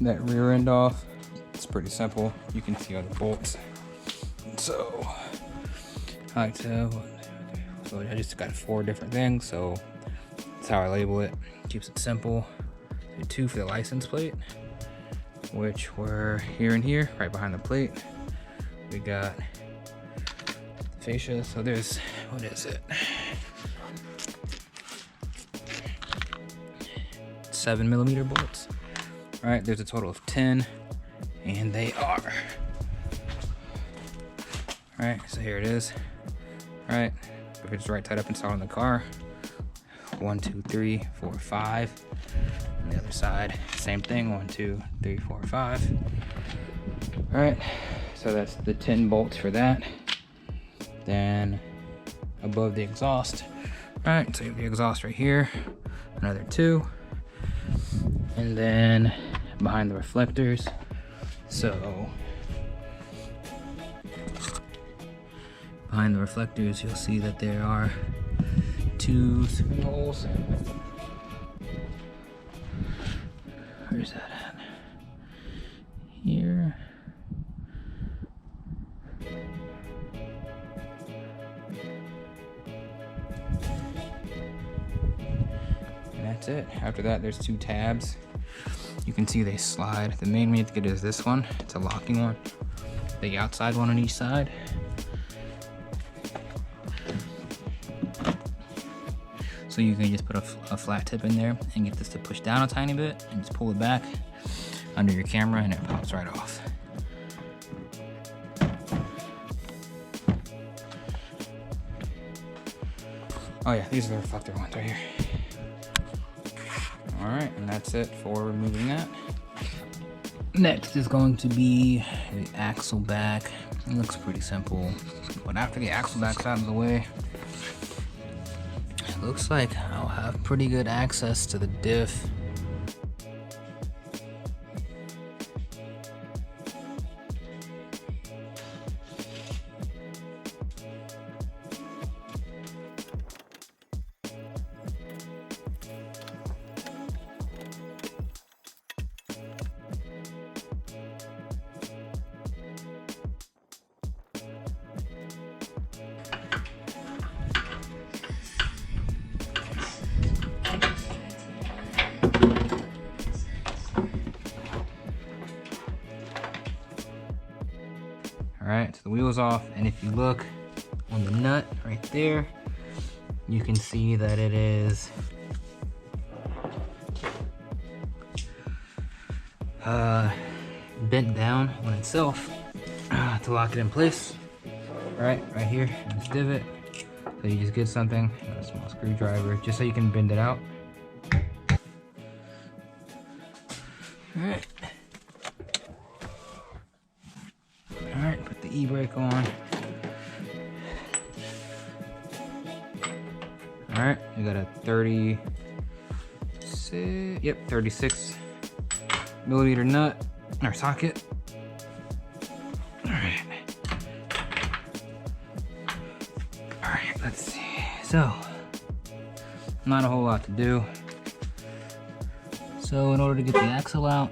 that rear end off. It's pretty simple. You can see all the bolts. So I just got 4 different things, so that's how I label it. Keeps it simple. 2 for the license plate, which were here and here, right behind the plate. We got fascia. So there's, what is it? 7mm bolts. All right, there's a total of 10, and they are. All right, so here it is. All right, if it's right tied up inside on the car. 1, 2, 3, 4, 5. On the other side, same thing. 1, 2, 3, 4, 5. All right, so that's the 10 bolts for that. Then above the exhaust. All right, so you have the exhaust right here. Another 2. And then behind the reflectors. So behind the reflectors, you'll see that there are 2 screw holes. Where's that at? Here. And that's it. After that, there's 2 tabs. You can see they slide. The main one you have to get is this one. It's a locking one. The outside one on each side. So you can just put a flat tip in there and get this to push down a tiny bit and just pull it back under your camera and it pops right off. Oh yeah, these are the reflector ones right here. All right, and that's it for removing that. Next is going to be the axle back. It looks pretty simple, but after the axle back's out of the way, it looks like I'll have pretty good access to the diff. Alright, so the wheel's off, and if you look on the nut right there, you can see that it is bent down on itself to lock it in place. Right here in this divot. So you just get something, a small screwdriver, just so you can bend it out. Alright. Alright, put the e-brake on. Alright, we got a 36 millimeter nut in our socket. Alright. Alright, let's see. So, not a whole lot to do. So in order to get the axle out,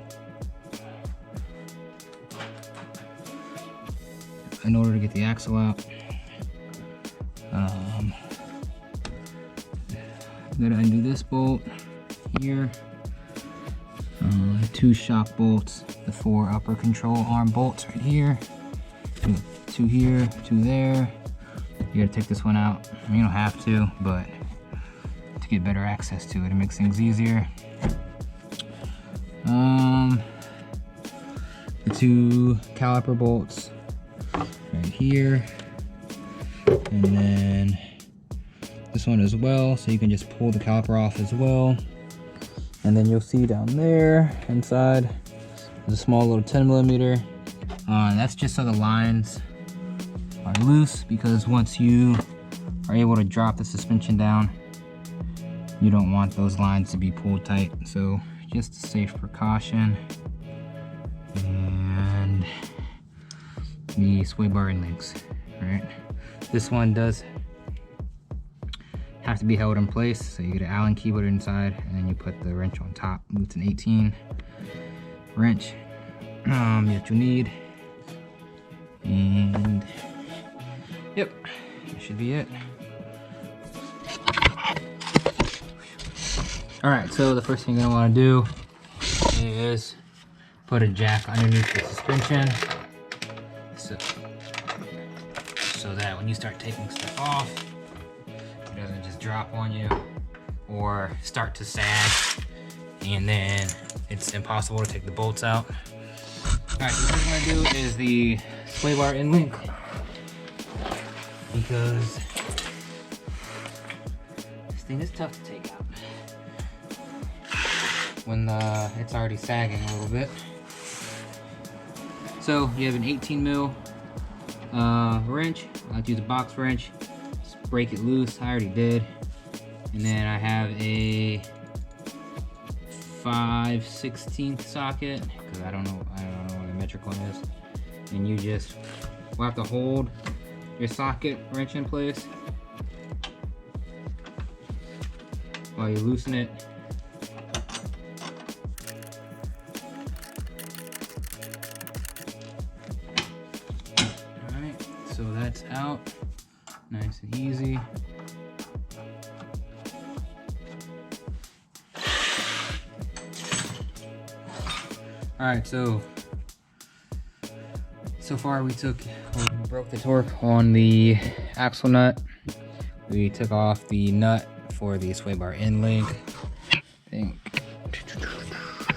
I'm gonna undo this bolt here, 2 shock bolts, the 4 upper control arm bolts right here, 2 here, 2 there. You gotta take this one out. I mean, you don't have to, but to get better access to it, it makes things easier. The 2 caliper bolts right here, and then this one as well, so you can just pull the caliper off as well. And then you'll see down there inside there's a small little 10 millimeter. That's just so the lines are loose, because once you are able to drop the suspension down, you don't want those lines to be pulled tight. So just a safe precaution. And the sway bar and links, right? This one does have to be held in place, so you get an Allen key, put it inside, and then you put the wrench on top. It's an 18. wrench that you need. And yep, that should be it. Alright, so the first thing you're going to want to do is put a jack underneath the suspension so that when you start taking stuff off, it doesn't just drop on you or start to sag and then it's impossible to take the bolts out. Alright, so what we're going to do is the sway bar end link, because this thing is tough to take out when it's already sagging a little bit. So you have an 18 mil wrench. I like to use a box wrench. Just break it loose. I already did. And then I have a 5/16 socket, because I don't know what the metric one is. And you just will have to hold your socket wrench in place while you loosen it. Alright, so that's out. Nice and easy. Alright, so far we broke the torque on the axle nut. We took off the nut for the sway bar end link. I think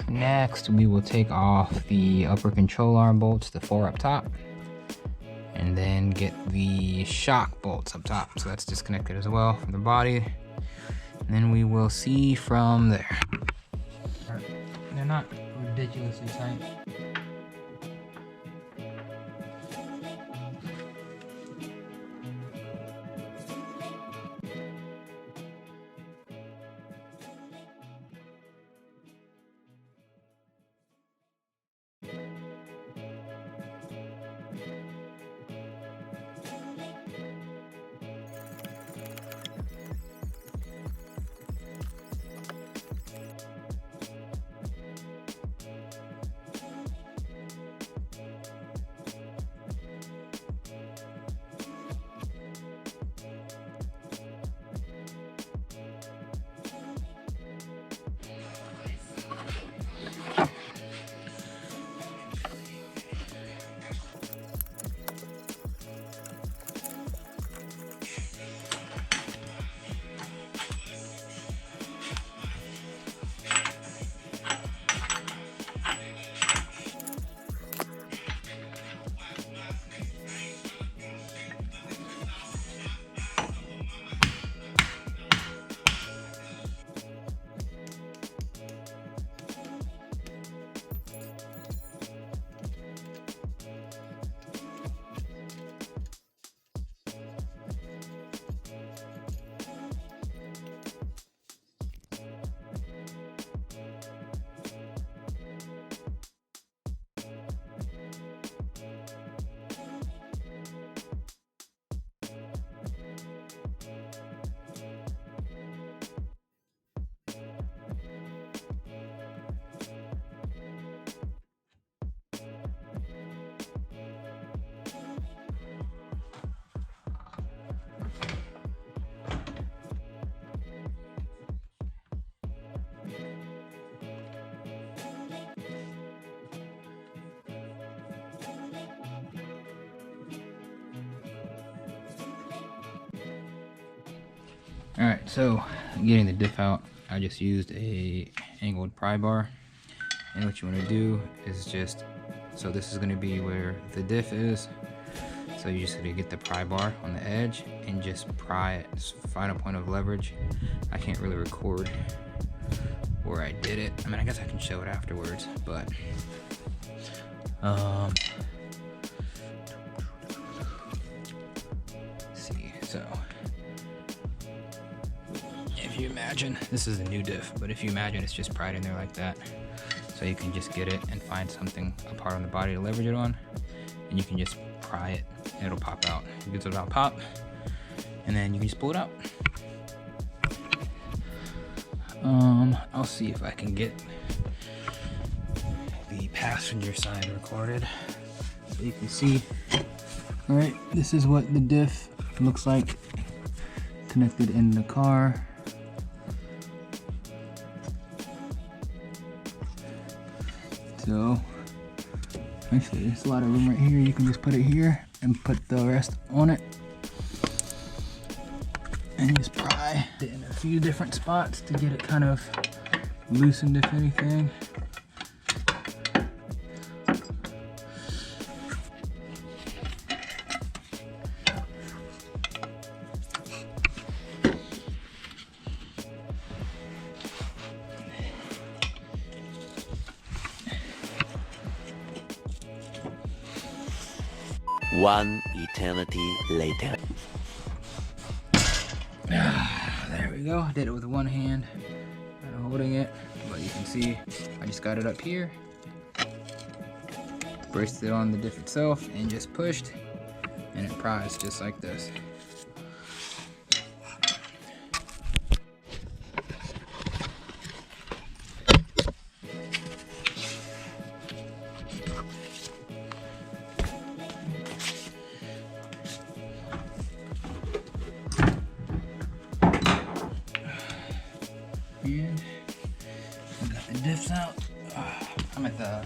next we will take off the upper control arm bolts, the 4 up top, and then get the shock bolts up top. So that's disconnected as well from the body. And then we will see from there. They're not ridiculously tight. Alright, so getting the diff out, I just used a angled pry bar. And what you want to do is just, so this is going to be where the diff is. So you just got to get the pry bar on the edge and just pry it. Just find a point of leverage. I can't really record where I did it. I mean, I guess I can show it afterwards, but see, so if you imagine, this is a new diff, but if you imagine it's just pried in there like that, so you can just get it and find something, a part on the body to leverage it on, and you can just pry it and it'll pop out. It gets it out pop, and then you can just pull it out. I'll see if I can get the passenger side recorded. So you can see, all right, this is what the diff looks like connected in the car. So actually there's a lot of room right here. You can just put it here and put the rest on it and just pry it in a few different spots to get it kind of loosened if anything. One eternity later. There we go. I did it with one hand, kind of holding it, but you can see I just got it up here, braced it on the diff itself, and just pushed, and it pries just like this. And I got the diffs out. I'm at the